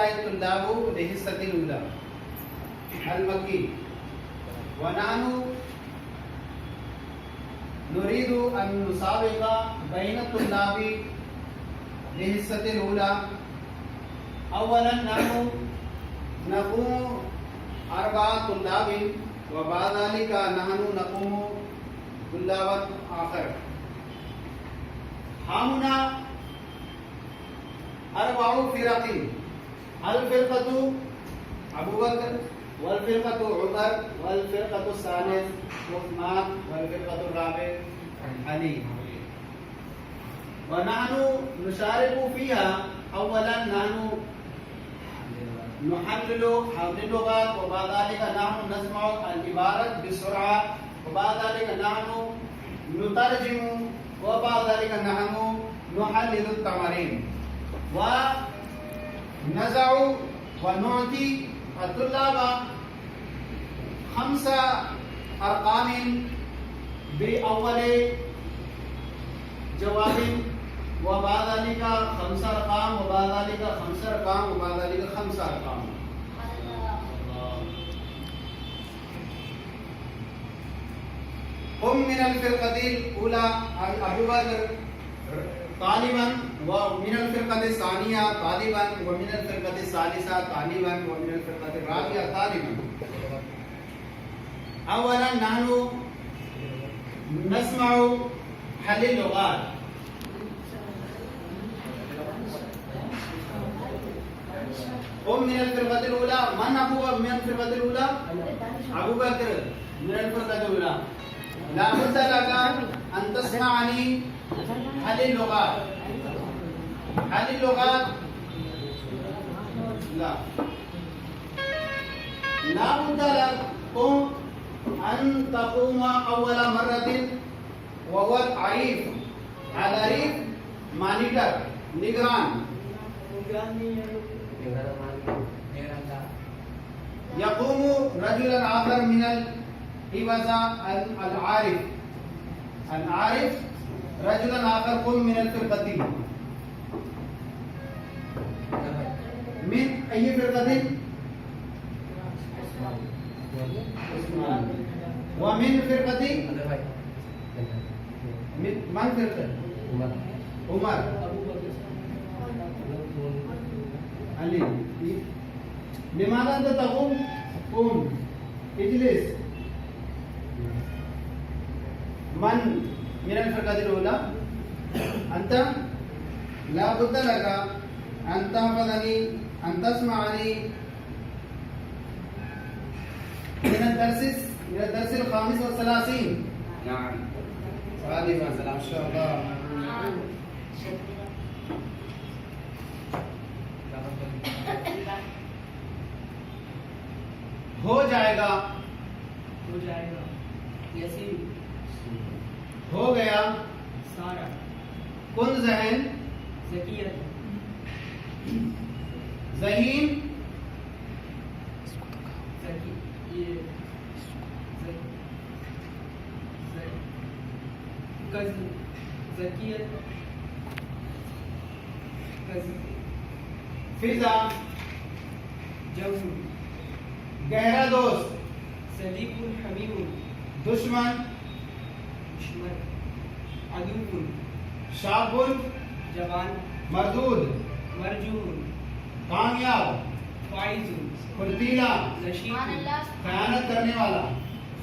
हाउलाए तुल्लाबु लिहिस्सतिल उला अल मक्की व नहनु नुरीदु अन नुसाबिका बैन तुल्लाबी लिहिस्सतिल उला अव्वलन नहनु नक़ूमु अर्बा तुल्लाबिन व बादालिका नहनु नक़ूमु तुल्लाबत आखर हामुना अर्बाउ फिरक़िन अल फिरक़तु अबू बकर वल फिरक़तु उमर वल फिरक़तु सालिस उस्मान वल फिरक़तु राबि अली व नहनु नुशारिकु फीहा अव्वलन नहनु नुहल्लिलु हल्लुगात व बादालिका नहनु नस्मउ अल इबारत बिसुरआ व बादालिका नहनु नुतरजिमु व बादालिका नहनु नुहल्लिलु तमरीन व नज़उ व नुअती अतुल्लाबा खम्सा अरकामिन बि अव्वले जवाबिन व बादालिका खम्सा अरकाम व बादालिका खम्सा अरकाम व बादालिका खम्सा अरकाम हम मिनल फिरक़तिल उला अबू बकर तालिबन व मिनल फिरक़ति सानिया तालिबन व मिनल फिरक़ति सालिसा तालिबन व मिनल फिरक़ति राबिया तालिबन अवलन नहनु नस्मउ हलिल लुगात हम मिनल फिरक़तिल उला मन अबू मिनल फिरक़तिल उला अबू बकर मिनल फिरक़तिल उला ला बुद्द लका अन तस्मअनी हलिल लुगात ला बुद्द लकुम अन तक़ूमा अव्वल मर्रतिन व हुवा अरीफ अल अरीफ मॉनिटर निगरान यक़ूमु रजुलन आखर मिनल हिवज़ा अल आरिफ रजुलन आखर कुम मिनल फिरक़ति मिन अय्यि फिरक़तिन व मिन फिरक़ति मन फिरक़त उमर अली लिमाज़ा अंत तक़ूम कुम इजलिस मन मिनल फिरक़तिल उला अंत ला बुद्द लका अन तहफ़ज़नी अन तस्मअनी मिन दर्सिल खामिस व सलासीन नाम वालेकुम अस्सलाम माशाअल्लाह हो जाएगा यसीर हो गया सारा कुन ज़हन ज़कियत ज़हीन ज़कियत फिज़ा जव्व गहरा दोस्त सदीकुल हमीमुल दुश्मन अदुकुल शाबुल जवान मरदूद मरजून कामयाब फाइजुल फुर्तीला नशीद खयानत करने वाला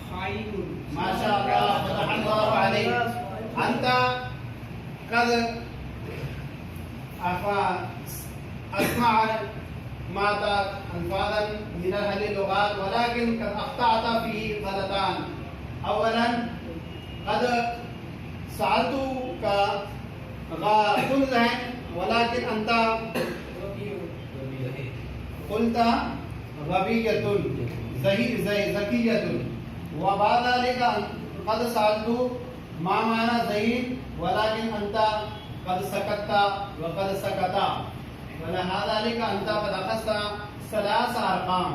खाइनुल माशाअल्लाह फतहल्लाहु अलैक अंता कद अफा अस्मा माता अल्फादन मिन अहली लुगात वलाकिन कद अख्ताअत फीही गलतान अवलन कद सालतु का कुन ज़हन वलाकिन अंता कुलता गबीयतुन ज़कियतुन व बाद ज़ालिका कद सालतु मा माना ज़हीन वलाकिन अंता कद सकता व कद सकता वलहाज़ा ज़ालिका अंता कद अखज़ता सलासा अरकाम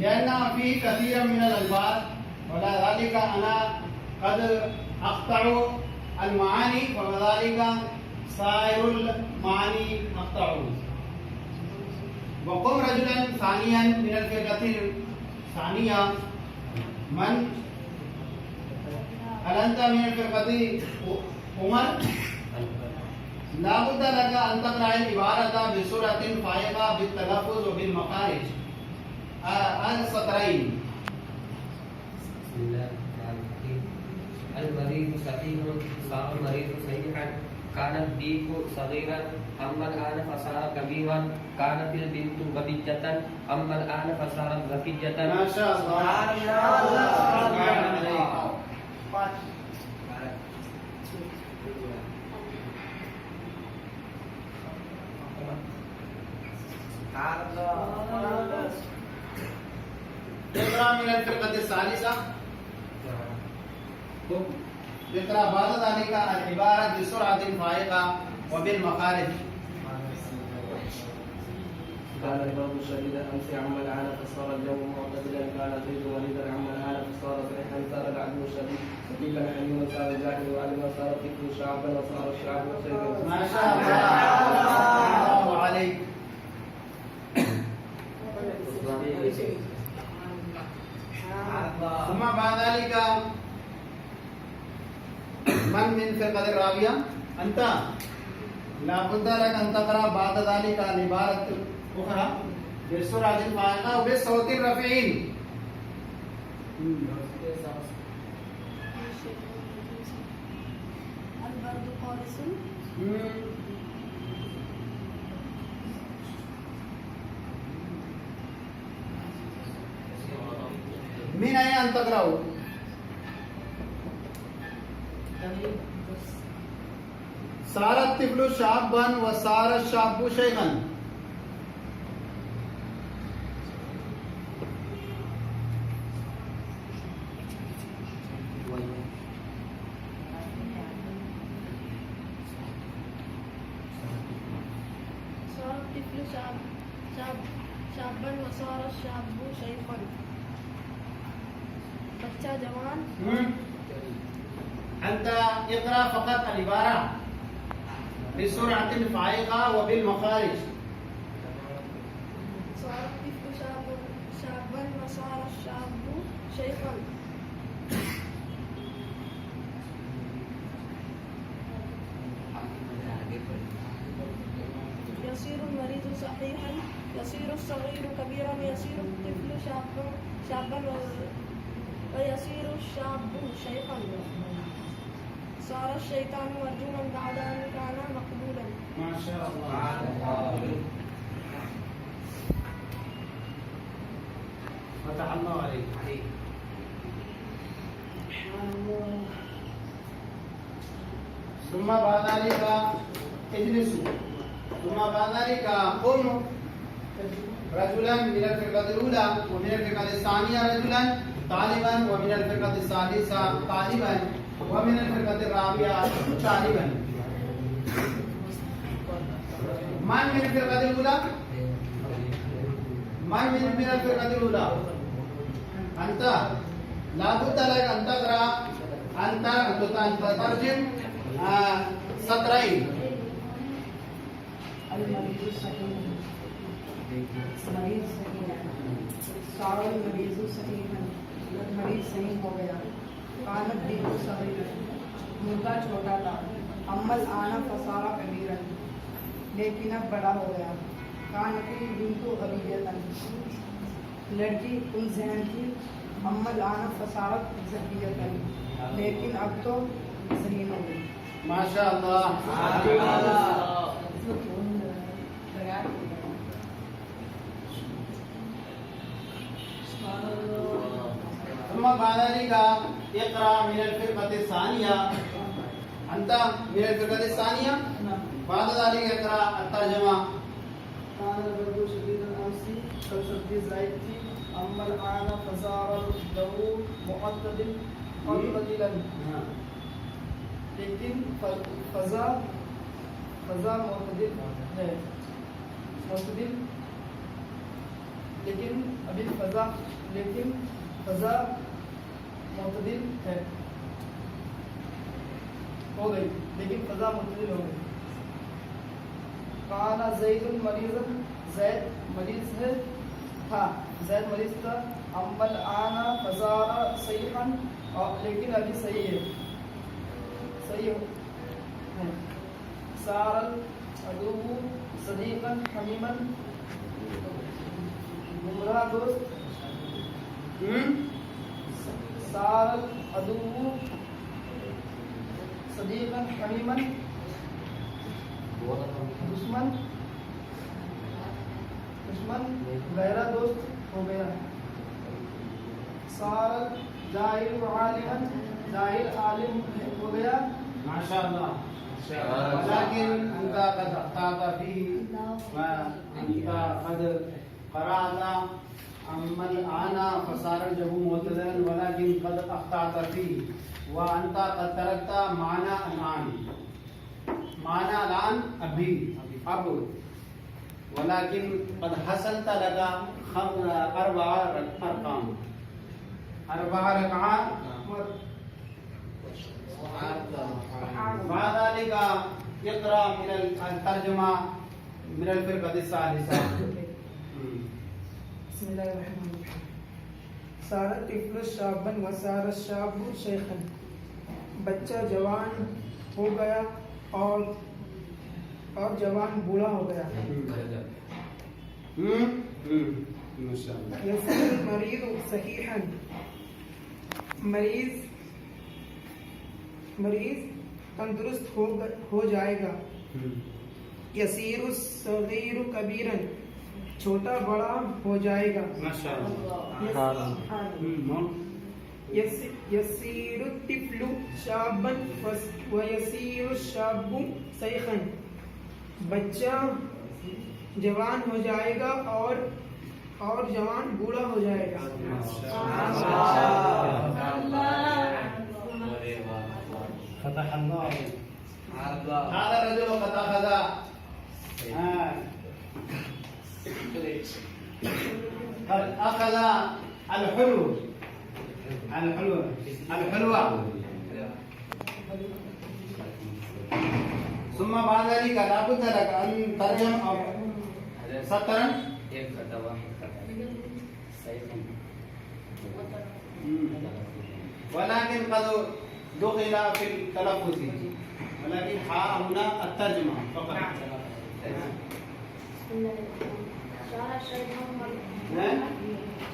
لأن فيه كثيرا من الألفاظ ولذلك أنا قد أقطع المعاني وكذلك سائر المعاني أقطعه. وقم رجلا ثانيا من الفرقة الثانية من هل أنت من الفرقة عمر؟ لا بد لك أن تقرأ العبارة بسرعة فائقة بالتلفظ وبالمخارج. هذا السطرين. بسم الله الرحمن الرحيم. المريض صحيح صار المريض صحيحا كان الديك صغيرا أما الآن فصار كبيرا كانت البنت غبية أما الآن فصارت ذكية. ما شاء الله. ما شاء الله. اقرأ من الفرقة الثالثة. اقرأ بعد ذلك العبارة بسرعة فائقة وبالمخارج. كان البرد شديدا امس عم العان فصار الجو معتدلا كان زيد وليدا عم العان فصار صريحا صار العدو شديد ثقيلا عليما صار الجاهل وعلما صار الطفل شعبا وصار الشعب شيبا. ما شاء الله عليك. ثم بعد ذلك من فرقة الرابعة؟ أنت لا بد لك أن تقرأ بعد ذلك العبارة الأخرى بسرعة فائقة وبصوت رفيع. البرد قارس. من أين أن تقرأ؟ صار الطفل شابا وصار الشاب شيخا. صار الطفل شابا وصار الشاب شيخا. بچہ جوان. أنت اقرأ فقط العبارة بسرعة فائقة وبالمخارج. صار الطفل شابا وصار الشاب شيخا. يصير المريض صحيحا يصير الصغير كبيرا يصير الطفل شابا ويصير الشاب شيخا. صار الشيطان مرجوما بعد أن كان مقبولا. ما شاء الله. فتح الله عليك. ثم بعد ذلك اجلسوا. ثم بعد ذلك قم رجلا من الفرقة الأولى ومن الفرقة الثانية رجلا طالبا ومن الفرقة الثالثة طالبا ومن الفرقة الرابعة طالبا. من الفرقة الأولى؟ من الفرقة الأولى؟ أنت لا بد لك أن تقرأ أن تترجم سطرين. المريض صحيح मरीज सही है सावल मरीज सही है मरीज सही हो गया कानत दीन सही है मुर्गा छोटा था अम्मल आना फसारा कबीरन लेकिन अब बड़ा हो गया कानती बिंतु अबीयतन लड़की उन जहन थी अम्मल आना फसारत जकियतन लेकिन अब तो जहीन हो गई. माशाअल्लाह. ثم بعد ذلك اقرأ من الفرقة الثانية. أنت من الفرقة الثانية. بعد ذلك اقرأ الترجمة. كان البرد شديدا امس كالشد زائد اما الان فصار الجو معتدل معتدلا लेकिन फजा معتدل है. معتدل लेकिन फजा मुतदिल है, हो गई, लेकिन फजा मुतदिल हो गई। काना ज़ैदुन मरीज़न, ज़ैद मरीज़ है था, ज़ैद मरीज़ था। अम्मल आना फज़ारा सहीहन, लेकिन अभी सही है, सही है। सारल अदूबु सदीक़न हमीमन, गुमराह दोस्त। सारल अदूबु सदीक़न हमीमन, दुश्मन गहरा दोस्त हो गया। सारल जाहिल आलिमन, जाहिल आलिम हो गया। माशाअल्लाह। वलाकिन अंता कद अख्ताता फीही व अंता कद क़राअता अम्मल आना फसार जहू मुतदन वलाकिन कद अख्ताता फीही व अंता कद तरकता माना अनान, माना अनान अभी, अब। वलाकिन कद हसलता लगा अरबा अरकाम, अरबा रकात वादालिका इक़रा मिनल तर्जुमा मिनल फ़िरक़ति सालिसा। बिस्मिल्लाहिर्रहमानिर्रहीम। सारा तिफ़्लु शाबन व सारा शाबु शेखन, बच्चा जवान हो गया और जवान बूढ़ा हो गया। माशाअल्लाह। यसीर मरीज़ सहीहन, मरीज तंदुरुस्त हो जाएगा। यसीरु सगीरु कबीरन, छोटा बड़ा हो जाएगा। यसीरु तिफ्लु शाबन व यसीरु शाबु सैखन, बच्चा जवान हो जाएगा और जवान बूढ़ा हो जाएगा। فتح الله هذا الرجل قد أخذ قد أخذ الحلوة ثم بعد ذلك لابد لك أن ترجم سطرا ولكن قد دخل في التلفظ، ولكن ها هنا الترجمة فقط.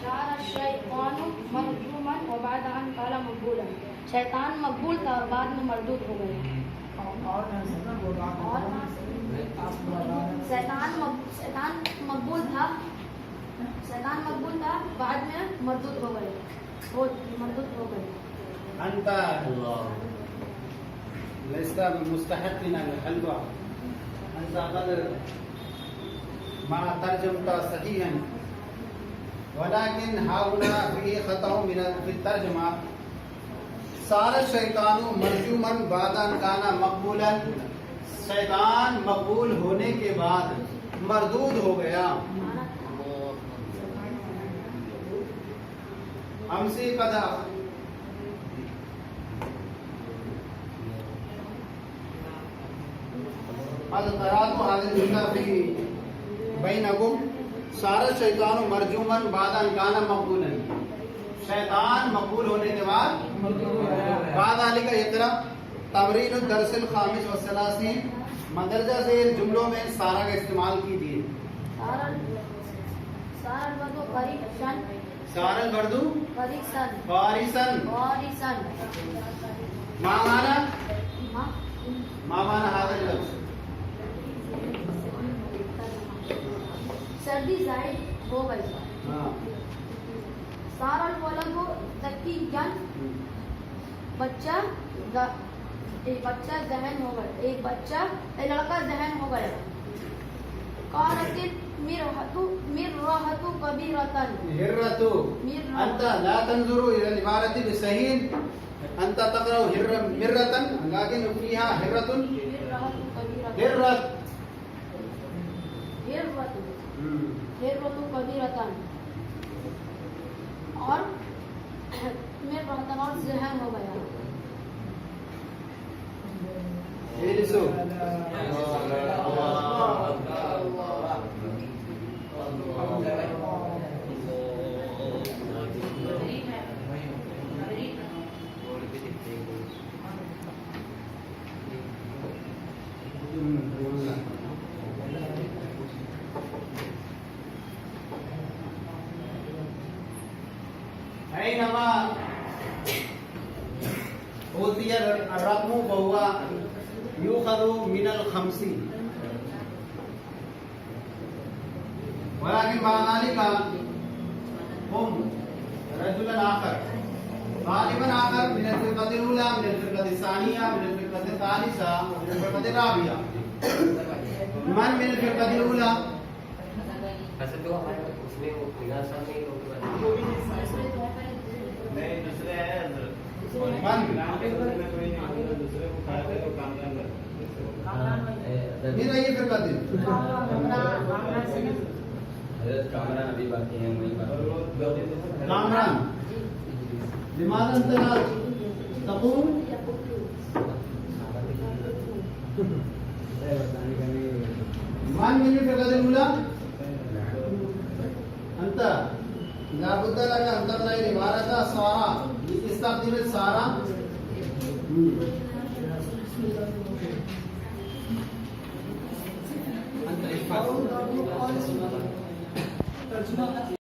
شعر الشيطان مرجوما وبعد عن قال مقبولا, शैतान मकबूल था और बाद में मरदूद हो गया। शैतान मकबूल था, बाद में मरदूद हो गए, أنت لست مستحق للحلوى، أنت قد ما ترجمت صحيحا، ولكن هنا فيه خطأ في الترجمة. صار الشيطان مرجوما بعد أن كان مقبولا، शैतान मकबूल होने के बाद मरदूद हो गया। हमसे कदा सारा शैतान मरजूमन बादन काना मकबूलन, शैतान मकबूल होने के बाद बाद आली का इकरा तमरीन दरसिल खामिस व सलासीन, मदरजा से जुमलों में सारा का इस्तेमाल कीजिए। सारल बर्दू फारिसन मामाना हाजिर लफ्ज़ सर्दी जाहिर हो गई। सारल वलदु तकीयन, बच्चा जहन हो गया, एक लड़का जहन हो गया। कालतिल मिरहतु कबीरतन, हिर्रतु अंत ला तंजुरु इला इबारति बिसहीन, अंत तक़राउ मिर्रतन लेकिन फीहा हिर्रतुन, हिर्रतु कबीरतन, और मिर रहतन और ज़हन हो गया। इजलिसु أينما أوتي الرقم فهو يؤخذ من الخمسين ولكن بعد ذلك هم رجلا آخر غالبا آخر من الفرقة الأولى من الفرقة الثانية من الفرقة الثالثة من الفرقة الرابعة من الفرقة الأولى वैसे तो हमारे उसमें वो विनाशा में लोग नहीं दूसरे हैं मेरा ये फिरका दिल कामरान अभी बाकी हैं वही कामरान लिमाज़ा अंतरा तक़ूम मान من الفرقة الأولى أنت لا بد لك أن تقرأ العبارة سارة استخدم السارة أنت